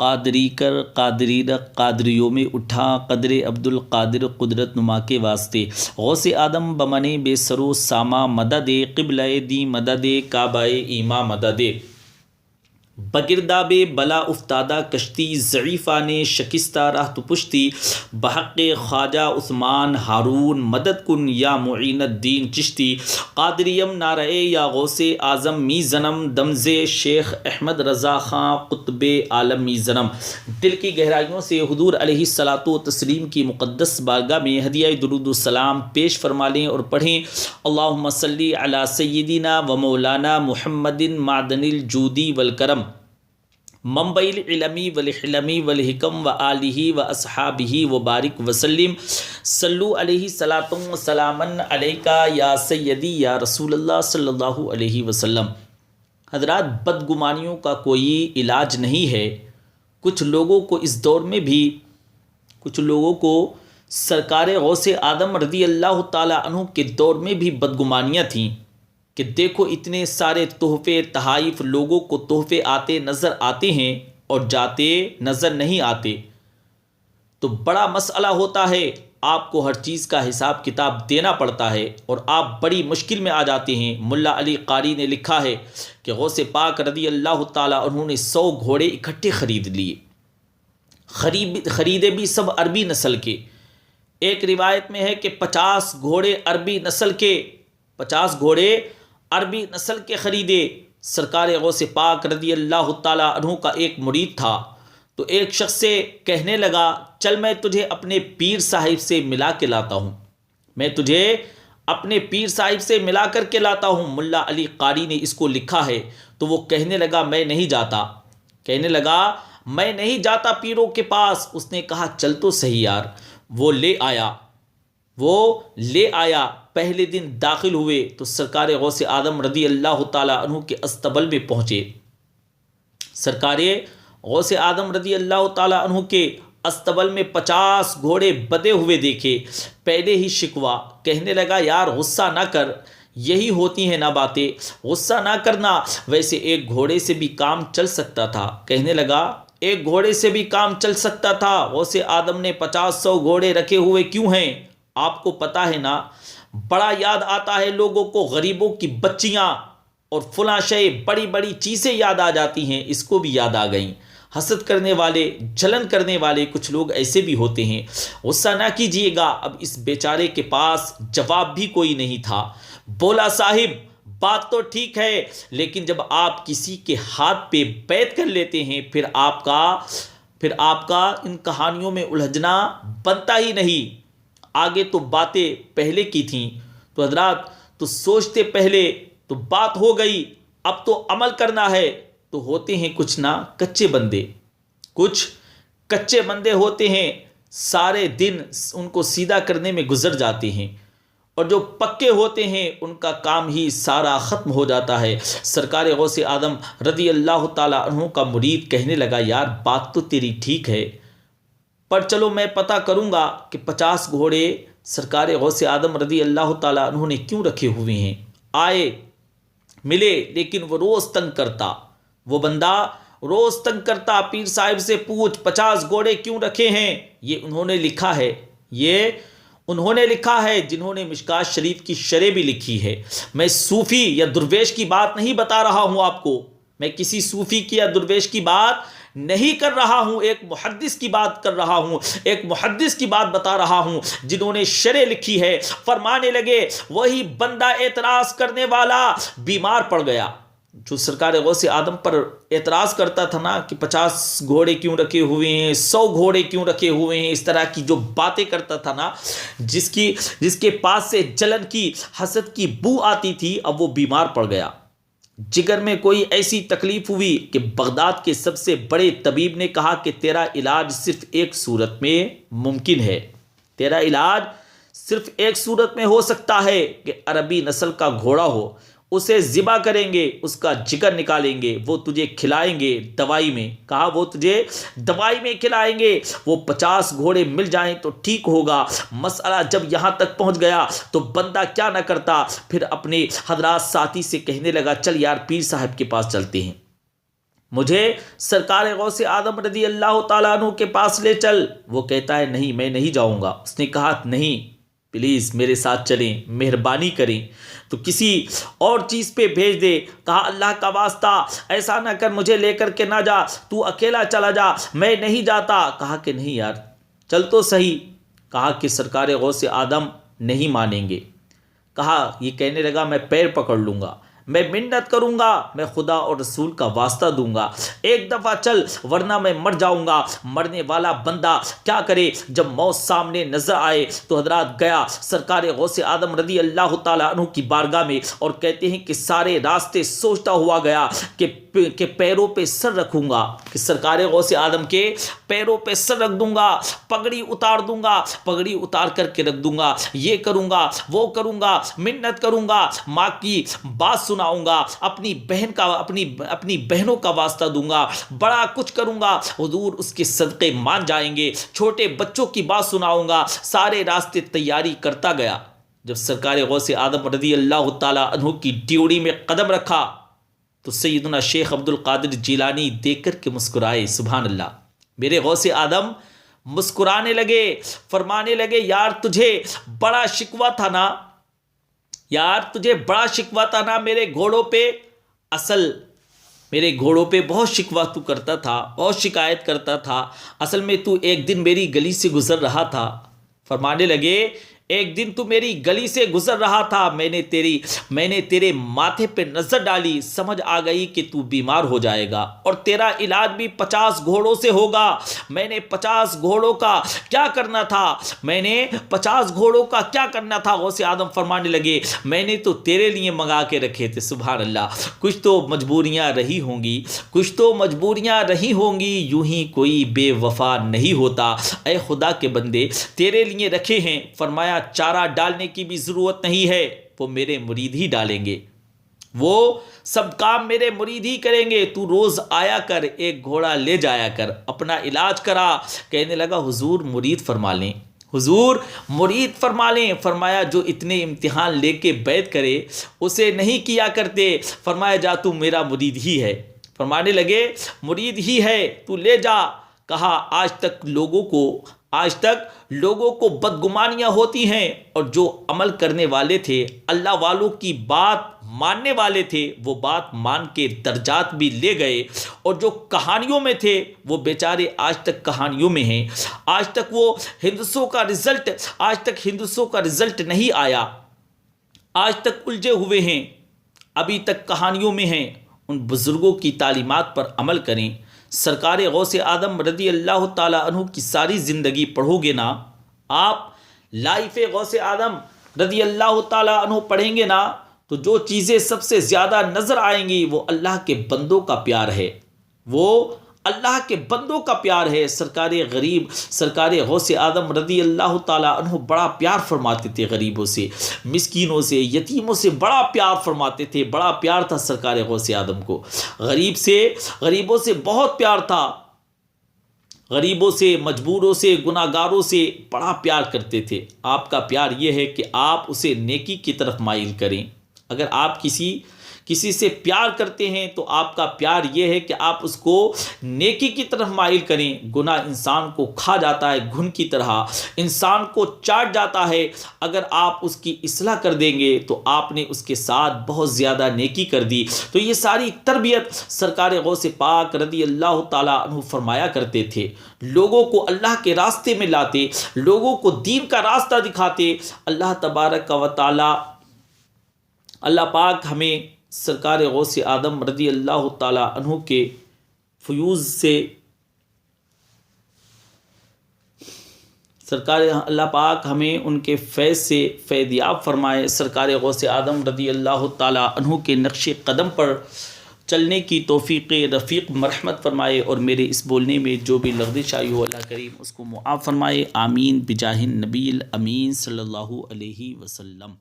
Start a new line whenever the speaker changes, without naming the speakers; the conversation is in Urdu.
قادری کر قادری رکھ قادریوں میں اٹھا قدر عبد القادر قدرت نما کے واسطے غوث آدم بمنے بے سرو ساما مدد قبلہ دی مدد کعبہ ایما مدد بگرداب بلا افتادہ کشتی ضعیفہ نے شکستہ راہ تو پشتی بحق خواجہ عثمان ہارون مدد کن یا معین الدین چشتی قادریم نارئے یا غوث اعظم می زنم دمز شیخ احمد رضا خاں قطب عالم می زنم۔ دل کی گہرائیوں سے حضور علیہ الصلاۃ والتسلیم کی مقدس بارگاہ میں ہدیہ درود السلام پیش فرما لیں اور پڑھیں اللہم صلی علی سیدنا و مولانا محمد معدن الجودی والکرم منبع العلمی والحلمی والحکم وآلہ واصحابہ وبارک وسلم صلو علیہ صلاۃ وسلاما علیکا یا سیدی یا رسول اللہ صلی اللہ علیہ وسلم۔ حضرات، بدگمانیوں کا کوئی علاج نہیں ہے۔ کچھ لوگوں کو اس دور میں بھی سرکار غوث آدم رضی اللہ تعالی عنہ کے دور میں بھی بدگمانیاں تھیں کہ دیکھو اتنے سارے تحفے تحائف لوگوں کو تحفے آتے نظر آتے ہیں اور جاتے نظر نہیں آتے، تو بڑا مسئلہ ہوتا ہے، آپ کو ہر چیز کا حساب کتاب دینا پڑتا ہے اور آپ بڑی مشکل میں آ جاتے ہیں۔ ملا علی قاری نے لکھا ہے کہ غوث پاک رضی اللہ تعالی عنہ نے 100 گھوڑے اکٹھے خرید لیے، خریدے بھی سب عربی نسل کے۔ ایک روایت میں ہے کہ 50 گھوڑے عربی نسل کے خریدے۔ سرکار غوث پاک رضی اللہ تعالی عنہ کا ایک مرید تھا، تو ایک شخص سے کہنے لگا چل میں تجھے اپنے پیر صاحب سے ملا کے لاتا ہوں، ملا علی قاری نے اس کو لکھا ہے۔ تو وہ کہنے لگا میں نہیں جاتا پیروں کے پاس۔ اس نے کہا چل تو صحیح یار۔ وہ لے آیا۔ پہلے دن داخل ہوئے تو سرکار غوث آدم رضی اللہ تعالی عنہ کے استبل میں پہنچے۔ سرکار غوث آدم رضی اللہ تعالی عنہ کے استبل میں 50 گھوڑے بدے ہوئے دیکھے۔ پہلے ہی شکوا، کہنے لگا یار غصہ نہ کر، یہی ہوتی ہیں نا باتیں، غصہ نہ کرنا، ویسے ایک گھوڑے سے بھی کام چل سکتا تھا۔ کہنے لگا ایک گھوڑے سے بھی کام چل سکتا تھا، غوث آدم نے 50-100 گھوڑے رکھے ہوئے کیوں ہیں؟ آپ کو پتہ ہے نا، بڑا یاد آتا ہے لوگوں کو غریبوں کی بچیاں اور فلاں شے، بڑی بڑی چیزیں یاد آ جاتی ہیں، اس کو بھی یاد آ گئیں۔ حسد کرنے والے، جلن کرنے والے کچھ لوگ ایسے بھی ہوتے ہیں۔ غصہ نہ کیجیے گا۔ اب اس بیچارے کے پاس جواب بھی کوئی نہیں تھا۔ بولا صاحب بات تو ٹھیک ہے، لیکن جب آپ کسی کے ہاتھ پہ بیعت کر لیتے ہیں پھر آپ کا ان کہانیوں میں الجھنا بنتا ہی نہیں۔ آگے تو باتیں پہلے کی تھیں، تو حضرات تو سوچتے پہلے تو بات ہو گئی، اب تو عمل کرنا ہے۔ تو ہوتے ہیں کچھ کچے بندے ہوتے ہیں، سارے دن ان کو سیدھا کرنے میں گزر جاتے ہیں، اور جو پکے ہوتے ہیں ان کا کام ہی سارا ختم ہو جاتا ہے۔ سرکار غوث آدم رضی اللہ تعالی عنہ کا مرید کہنے لگا یار بات تو تیری ٹھیک ہے، پر چلو میں پتہ کروں گا کہ 50 گھوڑے سرکار غوث آدم رضی اللہ تعالی عنہ نے کیوں رکھے ہوئے ہیں۔ آئے ملے، لیکن وہ بندہ روز تنگ کرتا، پیر صاحب سے پوچھ 50 گھوڑے کیوں رکھے ہیں؟ یہ انہوں نے لکھا ہے جنہوں نے مشکات شریف کی شرح بھی لکھی ہے۔ میں صوفی یا درویش کی بات نہیں بتا رہا ہوں آپ کو، میں کسی صوفی کی یا درویش کی بات نہیں کر رہا ہوں، ایک محدث کی بات کر رہا ہوں، ایک محدث کی بات بتا رہا ہوں جنہوں نے شرح لکھی ہے۔ فرمانے لگے وہی بندہ اعتراض کرنے والا بیمار پڑ گیا، جو سرکار غوث آدم پر اعتراض کرتا تھا نا کہ 50 گھوڑے کیوں رکھے ہوئے ہیں، 100 گھوڑے کیوں رکھے ہوئے ہیں، اس طرح کی جو باتیں کرتا تھا نا، جس کے پاس سے جلن کی، حسد کی بو آتی تھی، اب وہ بیمار پڑ گیا۔ جگر میں کوئی ایسی تکلیف ہوئی کہ بغداد کے سب سے بڑے طبیب نے کہا کہ تیرا علاج صرف ایک صورت میں ممکن ہے، تیرا علاج صرف ایک صورت میں ہو سکتا ہے کہ عربی نسل کا گھوڑا ہو، اسے ذبح کریں گے، اس کا جگر نکالیں گے، وہ تجھے کھلائیں گے دوائی میں، کہا وہ تجھے دوائی میں کھلائیں گے، وہ 50 گھوڑے مل جائیں تو ٹھیک ہوگا۔ مسئلہ جب یہاں تک پہنچ گیا تو بندہ کیا نہ کرتا، پھر اپنے حضرات ساتھی سے کہنے لگا چل یار پیر صاحب کے پاس چلتے ہیں۔ مجھے سرکار غوث اعظم رضی اللہ تعالیٰ عنہ کے پاس لے چل۔ وہ کہتا ہے نہیں میں نہیں جاؤں گا۔ اس نے کہا نہیں پلیز میرے ساتھ چلیں، مہربانی کریں، تو کسی اور چیز پہ بھیج دے۔ کہا اللہ کا واسطہ ایسا نہ کر، مجھے لے کر کے نہ جا، تو اکیلا چلا جا، میں نہیں جاتا۔ کہا کہ نہیں یار چل تو صحیح۔ کہا کہ سرکار غوث اعظم نہیں مانیں گے۔ کہا یہ کہنے لگا میں پیر پکڑ لوں گا، میں منت کروں گا، میں خدا اور رسول کا واسطہ دوں گا، ایک دفعہ چل ورنہ میں مر جاؤں گا۔ مرنے والا بندہ کیا کرے، جب موت سامنے نظر آئے تو حضرات گیا سرکار غوث اعظم رضی اللہ تعالیٰ عنہ کی بارگاہ میں، اور کہتے ہیں کہ سارے راستے سوچتا ہوا گیا کہ پیروں پہ سر رکھوں گا، کہ سرکار غوث اعظم کے پیروں پہ سر رکھ دوں گا، پگڑی اتار دوں گا، پگڑی اتار کر کے رکھ دوں گا، یہ کروں گا وہ کروں گا، منت کروں گا، ماں کی بات سناؤں گا، اپنی بہنوں کا واسطہ دوں گا، بڑا کچھ کروں گا، حضور اس کے صدقے مان جائیں گے، چھوٹے بچوں کی بات سناؤں گا۔ سارے راستے تیاری کرتا گیا۔ جب سرکار غوث اعظم رضی اللہ تعالیٰ عنہ کی ڈیوڑی میں قدم رکھا تو سیدنا شیخ عبد القادر جیلانی دیکھ کر کے مسکرائے، سبحان اللہ۔ میرے غوث اعظم مسکرانے لگے، فرمانے لگے یار تجھے بڑا شکوہ تھا نا، یار تجھے بڑا شکوہ تھا نا میرے گھوڑوں پہ، اصل میرے گھوڑوں پہ بہت شکوہ تو کرتا تھا، بہت شکایت کرتا تھا، اصل میں تو ایک دن میری گلی سے گزر رہا تھا۔ فرمانے لگے ایک دن تو میری گلی سے گزر رہا تھا، میں نے تیرے ماتھے پہ نظر ڈالی، سمجھ آ گئی کہ تو بیمار ہو جائے گا اور تیرا علاج بھی 50 گھوڑوں سے ہوگا۔ میں نے 50 گھوڑوں کا کیا کرنا تھا، میں نے 50 گھوڑوں کا کیا کرنا تھا۔ غوث اعظم فرمانے لگے میں نے تو تیرے لیے منگا کے رکھے تھے، سبحان اللہ۔ کچھ تو مجبوریاں رہی ہوں گی، کچھ تو مجبوریاں رہی ہوں گی، یوں ہی کوئی بے وفا نہیں ہوتا۔ اے خدا کے بندے تیرے لیے رکھے ہیں۔ فرمایا چارہ ڈالنے کی بھی ضرورت نہیں ہے، وہ میرے مرید ہی ڈالیں گے، وہ سب کام میرے مرید ہی کریں گے، تو روز آیا کر، ایک گھوڑا لے جایا کر، اپنا علاج کرا۔ کہنے لگا حضور مرید فرما لیں، حضور مرید فرما لیں۔ فرمایا جو اتنے امتحان لے کے بیعت کرے اسے نہیں کیا کرتے۔ فرمایا جا تو میرا مرید ہی ہے۔ فرمانے لگے مرید ہی ہے تو لے جا۔ کہا آج تک لوگوں کو بدگمانیاں ہوتی ہیں، اور جو عمل کرنے والے تھے، اللہ والوں کی بات ماننے والے تھے، وہ بات مان کے درجات بھی لے گئے، اور جو کہانیوں میں تھے وہ بیچارے آج تک کہانیوں میں ہیں، آج تک وہ ہندسوں کا رزلٹ نہیں آیا، آج تک الجھے ہوئے ہیں، ابھی تک کہانیوں میں ہیں۔ ان بزرگوں کی تعلیمات پر عمل کریں۔ سرکار غوث اعظم رضی اللہ تعالیٰ عنہ کی ساری زندگی پڑھو گے نا، آپ لائف غوث اعظم رضی اللہ تعالیٰ عنہ پڑھیں گے نا، تو جو چیزیں سب سے زیادہ نظر آئیں گی وہ اللہ کے بندوں کا پیار ہے، وہ اللہ کے بندوں کا پیار ہے۔ سرکار غوث اعظم رضی اللہ تعالیٰ عنہ بڑا پیار فرماتے تھے، غریبوں سے، مسکینوں سے، یتیموں سے بڑا پیار فرماتے تھے، بڑا پیار تھا سرکار غوث اعظم کو، غریبوں سے بہت پیار تھا، غریبوں سے، مجبوروں سے، گناہگاروں سے بڑا پیار کرتے تھے۔ آپ کا پیار یہ ہے کہ آپ اسے نیکی کی طرف مائل کریں۔ اگر آپ کسی سے پیار کرتے ہیں تو آپ کا پیار یہ ہے کہ آپ اس کو نیکی کی طرف مائل کریں۔ گناہ انسان کو کھا جاتا ہے، گھن کی طرح انسان کو چاٹ جاتا ہے۔ اگر آپ اس کی اصلاح کر دیں گے تو آپ نے اس کے ساتھ بہت زیادہ نیکی کر دی۔ تو یہ ساری تربیت سرکار غوث پاک رضی اللہ تعالیٰ عنہ فرمایا کرتے تھے، لوگوں کو اللہ کے راستے میں لاتے، لوگوں کو دین کا راستہ دکھاتے۔ اللہ تبارک و تعالیٰ، اللہ پاک ہمیں سرکار غوث اعظم رضی اللہ تعالیٰ عنہ کے فیوز سے، اللہ پاک ہمیں ان کے فیض سے فیض یاب فرمائے۔ سرکار غوث اعظم رضی اللہ تعالیٰ عنہ کے نقش قدم پر چلنے کی توفیق رفیق مرحمت فرمائے، اور میرے اس بولنے میں جو بھی لغزش آئی ہو اللہ کریم اس کو معاف فرمائے۔ آمین بجاہ النبی الامین صلی اللہ علیہ وسلم۔